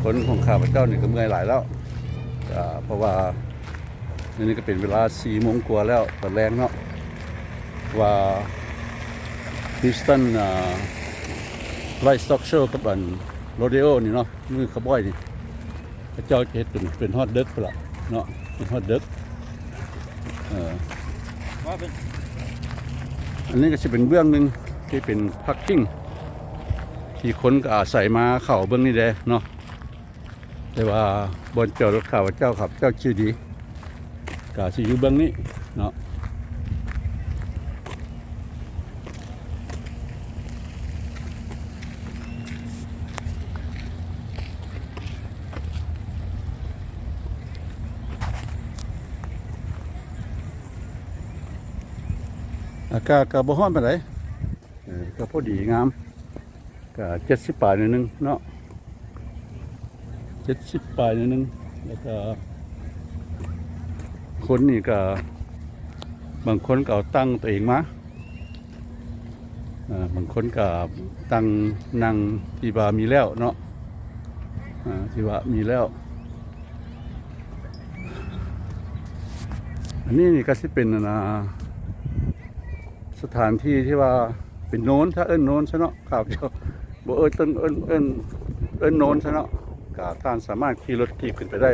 คนของข้าพเจ้านี่ก็เมื่อยหลายแล้วเพราะว่านี่ก็เป็นเวลา 4 โมงกว่าแล้วตอนแรงเนาะว่า Houston Livestock Show กับอัน Rodeo นี่เนาะมือคาร์บอยนี่พระเจ้าเฮ็ดเป็นฮอตเด็กพุ่นล่ะเนาะเป็นฮอตเด็กอันนี้ก็สิเป็นเบื้องนึงที่เป็นพักกิ้งที่คนก็อาศัยมาเข้าเบื้องนี้แดเนาะแต่ว่าบนจอดรถข้าพเจ้าขับเจ้าชื่อดีกาสิอยู่เบื้องนี้เนาะ อากาศก็บ่ร้อนปานใดก็พอดีงามก็70ปลายหน่อยนึงเนาะ70ปลายหน่อยนึงแล้วก็คนนี่ก็บางคนก็เอาตั้งตัวเองมาบางคนก็ตั้งนั่งที่ว่ามีแล้วเนาะที่ว่ามีแล้วอันนี้นี่ก็สิเป็นสถานที่ที่ว่าเป็นโน้นถ้าเอิ้นโน้นซะเนาะข่าวเดียวบ่เอิ้นต้นเอิ้นโน้นซะเนาะก็ท่านสามารถขี่รถถีบขึ้นไปได้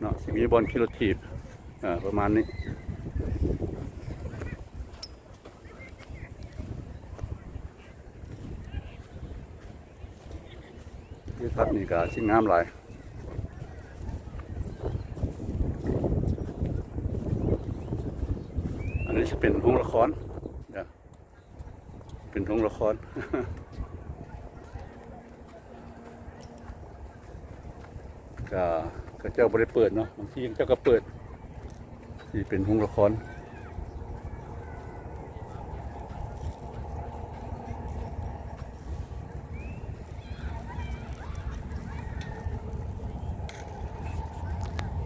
เนาะสิมีบอลขี่รถถีบประมาณนี้ที่ทัดนี่ก็ชิ้นงามหลายอันนี้จะเป็นโรงละครเป็นโรงละคร ก็เจ้าบริเปิดเนาะบางทีเจ้าก็เปิดที่เป็นโรงละคร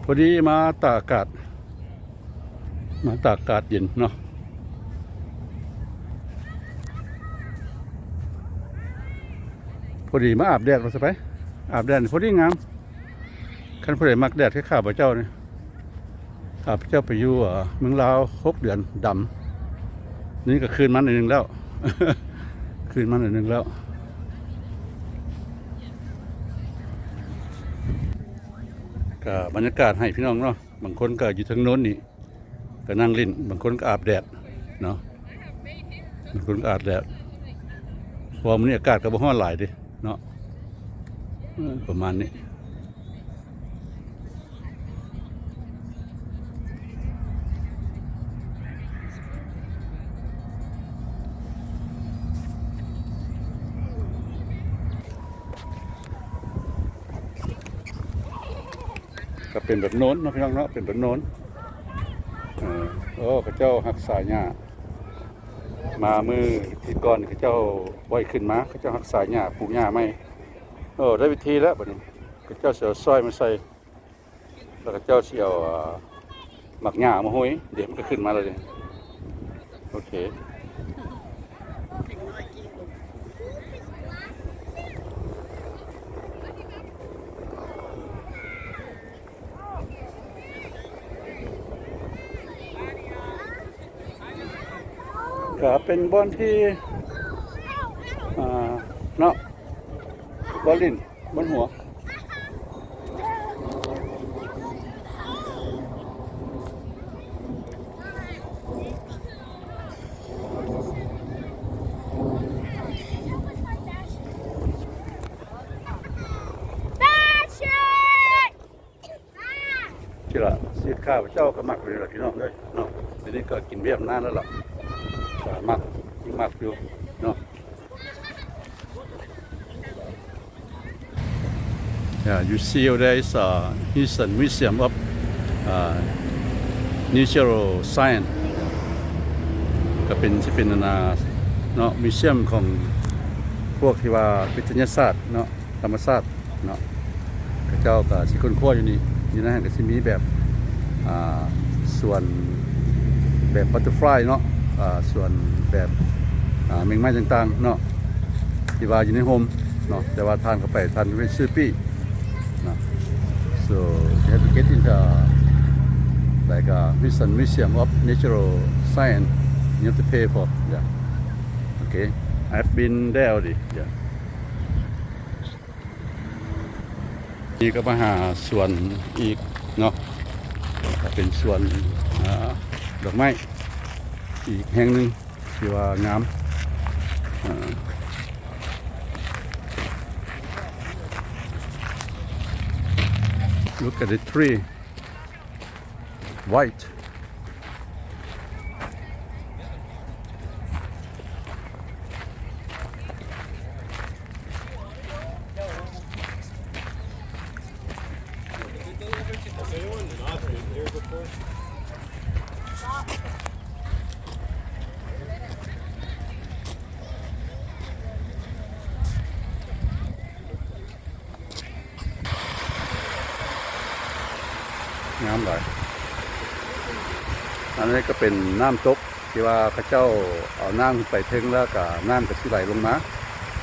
พอดีมาตากอากาศเย็นเนาะพอดีมาอาบแดดเราจะไปอาบแดดพอดีงามคันพอดีมักแดดแค่ข้าพเจ้าเนี่ยข้าพเจ้าไปอยู่เมืองลาว6 เดือนดำนี่ก็คืนมัน1แล้ว คืนมัน1แล้วก็บรรยากาศให้พี่น้องเนาะบางคนก็อยู่ทางโน้นนี่ก็นั่งเล่นบางคนก็อาบแดดเนาะบางคนก็อาบแดดเพราะมันนี่อากาศก็บ่ร้อนหลายดิเนาะประมาณนี้ก็เป็นแบบโน้นเนาะพี่น้องเนาะเป็นแบบโน้นข้าเจ้าหักสายหญ้ามามือที่ก่อนข้าเจ้าไว้ขึ้นมาข้าเจ้าหักสายหญ้าปลูกหญ้าไม่ได้วิธีแล้วบัดนี้ข้าเจ้าเสียซอยมาใส่แล้วข้าเจ้าเสียหมักหญ้ามาห้อยเดี๋ยวมันก็ขึ้นมาเลยโอเคก็เป็นบอลที่เนาะบอลลินบอลหัวที่ละสีข้าวเจ้าก็มักเลยล่ะพี่น้องเลยเนาะทีนี้ก็กินเบี้ยมนานแล้วล่ะมักยิ่งมักอยู่เนาะyou see there is Houston Museum of Natural Science ก็เป็นที่เป็นเนาะมิวเซียมของพวกที่ว่าวิทยาศาสตร์เนาะธรรมศาสตร์เนาะเจ้าก็สิค้นคว้าอยู่นี่นะก็สิมีแบบส่วนแบบบัตเตอร์ฟลายเนาะส่วนแบบเมงไม้ต่างๆเนาะที่ว่าอยู่ในโฮมเนาะแต่ว่าทานเข้าไปทานเป็นซื้อปี้เนาะ so you have to get into like Houston Museum of Natural Science you have to pay for yeah okay I've been there already yeah นี่ก็มาหาสวนอีกเนาะเป็นสวนดอกไม้อีกแห่งหนึ่งที่ว่างามlook at the tree white งามหลายอันนี้ก็เป็นน้ำตกที่ว่าเขาเจ้าเอาน้ำขึ้นไปถึงแล้วก็น้ำก็สิไหลลงมา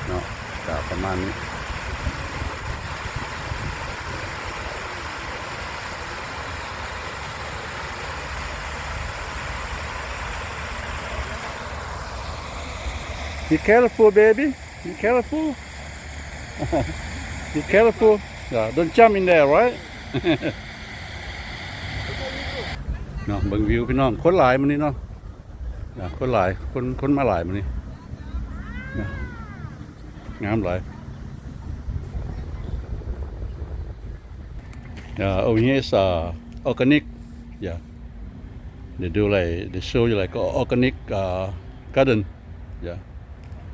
เนาะก็ประมาณนี้Be careful, baby. Be careful. Be careful. Yeah, don't jump in there, right? เนาะเบิ่งวิวพี่น้องคนหลายมื้อนี้เนาะคนหลายคนมาหลายมื้อนี้งามหลายover here is organic. Yeah. They do like they show you like organic garden. Yeah.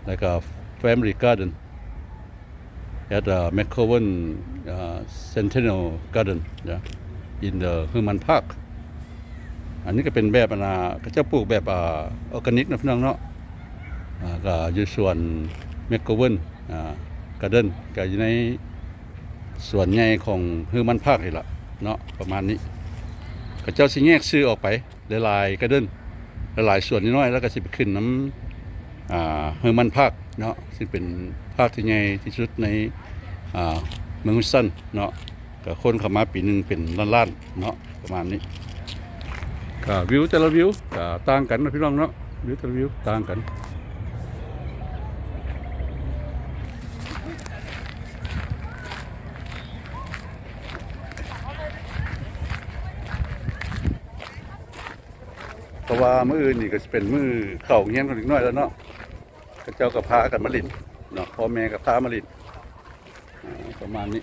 Like a family garden at McCowan Centennial Garden, yeah, in the Herman Park. อันนี้ก็เป็นแบบเขาจะปลูกแบบออร์แกนิกนะพี่น้องเนาะก็อยู่ส่วน McCowan Garden ก็อยู่ในส่วนใหญ่ของ Herman Park นี่ล่ะเนาะประมาณนี้เขาเจ้าสิแยกชื่อออกไปหลายๆ Garden หลายๆส่วนน้อยๆแล้วก็สิไปขึ้นน้ำHerman Park เนาะซึ่งเป็นภาคที่ใหญ่ที่สุดในเมืองฮุสตันเนาะก็คนเข้ามาปีนึงเป็นล้านๆเนาะประมาณนี้ก็วิวแต่ละวิวก็ต่างกันนะพี่น้องเนาะวิวแต่ละวิวต่างกันเพราะว่ามื้ออื่นนี่ก็สิเป็นมื้อเข้าเรียนกันอีกน้อยแล้วเนาะเจ้าก็พากันมาลินเนาะพ่อแม่ก็พามาลินประมาณนี้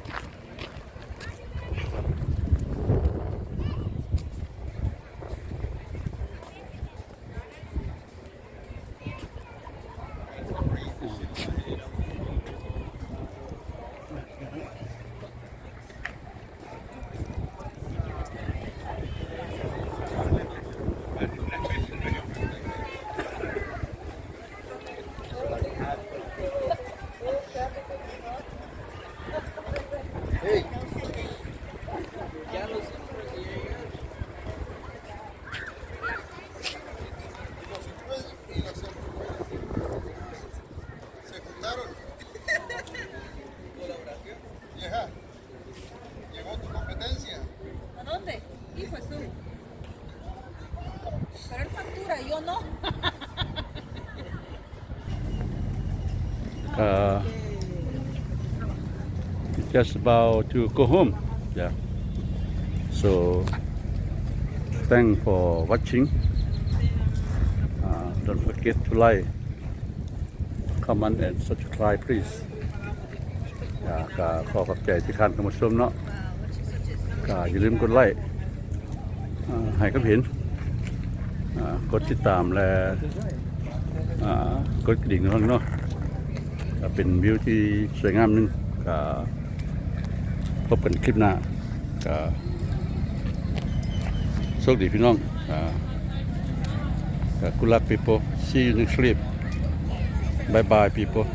¿A dónde? Hijo de su. Pero él factura, yo no. Just about to go home. Yeah. So thanks for watching. Don't forget to like, comment and subscribe, please. ก็ขอขอบใจที่ท่านเข้ามาชมเนาะก็อย่าลืมกดไลค์ให้กับเห็นกดติดตามและกดกระดิ่งเนาะก็เป็นวิวที่สวยงามนึงก็พบกันคลิปหน้าก็โชคดีพี่น้องgood luck people see you next clip bye bye people